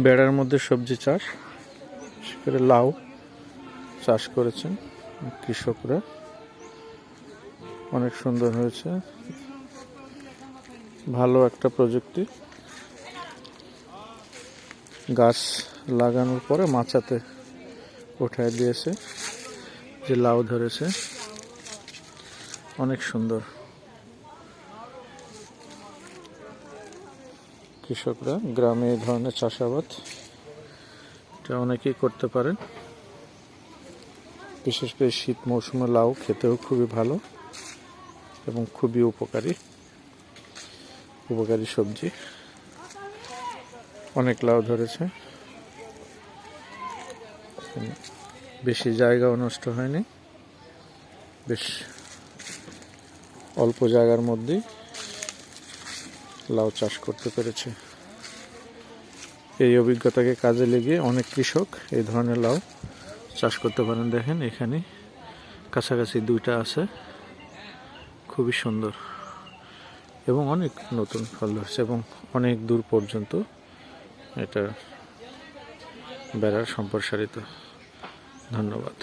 বেড়ার মধ্যে সবজি চাষ করে লাউ চাষ করেছেন কৃষকরা। অনেক সুন্দর হয়েছে, ভালো একটা প্রযুক্তি। গাছ লাগানোর পরে মাচাতে উঠায় দিয়েছে, যে লাউ ধরেছে অনেক সুন্দর। কৃষকরা গ্রামে এই ধরনের চাষাবাদ এটা অনেকেই করতে পারেন। বিশেষ করে শীত মৌসুমে লাউ খেতেও খুবই ভালো এবং খুবই উপকারী সবজি। অনেক লাউ ধরেছে, বেশি জায়গাও নষ্ট হয়নি, বেশ অল্প জায়গার মধ্যেই লাউ চাষ করতে পেরেছে। এই অভিজ্ঞতাকে কাজে লেগে অনেক কৃষক এই ধরনের লাউ চাষ করতে পারেন। দেখেন এখানে কাছাকাছি দুইটা আছে, খুবই সুন্দর এবং অনেক নতুন ফল ধরছে এবং অনেক দূর পর্যন্ত এটা বেড়ার সম্প্রসারিত। ধন্যবাদ।